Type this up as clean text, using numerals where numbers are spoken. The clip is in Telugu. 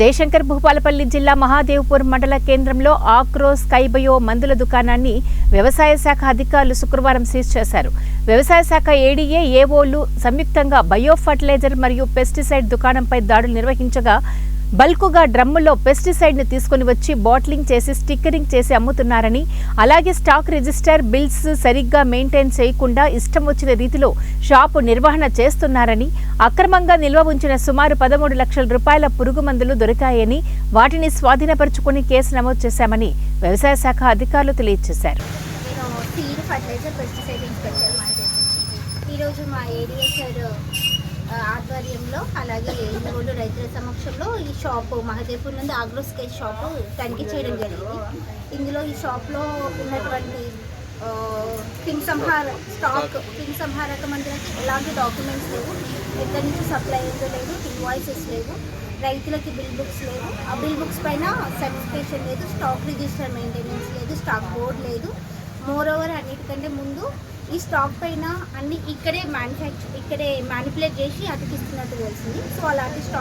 జయశంకర్ భూపాలపల్లి జిల్లా మహాదేవ్పూర్ మండల కేంద్రంలో ఆగ్రో స్కైబయో మందుల దుకాణాన్ని వ్యవసాయ శాఖ అధికారులు శుక్రవారం సీజ్ చేశారు. వ్యవసాయ శాఖ ఏడీఏ, ఏఓలు సంయుక్తంగా బయో ఫర్టిలైజర్ మరియు పెస్టిసైడ్ దుకాణంపై దాడులు నిర్వహించగా బల్కుగా డ్రమ్ముల్లో పెస్టిసైడ్ ను తీసుకుని వచ్చి బాటిలింగ్ చేసి స్టిక్కరింగ్ చేసి అమ్ముతున్నారని, అలాగే స్టాక్ రిజిస్టర్, బిల్స్ సరిగ్గా మెయింటైన్ చేయకుండా ఇష్టం వచ్చిన రీతిలో షాపు నిర్వహణ చేస్తున్నారని, అక్రమంగా నిల్వ ఉంచిన సుమారు 13 లక్షల రూపాయల పురుగు మందులు దొరికాయని, వాటిని స్వాధీనపరుచుకుని కేసు నమోదు చేశామని వ్యవసాయ శాఖ అధికారులు తెలియజేశారు. ఈరోజు మా ఏరియా సార్ ఆధ్వర్యంలో అలాగే ఇందులో రైతుల సమక్షంలో ఈ షాపు మహాదేవ్పూర్ నుండి ఆగ్రో స్కై షాపు తనిఖీ చేయడం జరిగింది. ఇందులో ఈ షాప్లో ఉన్నటువంటి క్రిమిసంహారక మందులకి ఎలాంటి డాక్యుమెంట్స్ లేవు, ఎక్కడి నుంచి సప్లై అయిందో లేదు, ఇన్వాయిసెస్ లేవు, రైతులకి బిల్ బుక్స్ లేవు, ఆ బిల్ బుక్స్ పైన సర్టిఫికేషన్ లేదు, స్టాక్ రిజిస్టర్ మెయింటెనెన్స్ లేదు, స్టాక్ బోర్డ్ లేదు. మోర్ ఓవర్ అన్నిటికంటే ముందు ఈ స్టాక్ పైన అన్ని ఇక్కడే మ్యానుప్లేట్ చేసి అతికిస్తున్నట్టు తెలిసింది. సో అలాంటి స్టాక్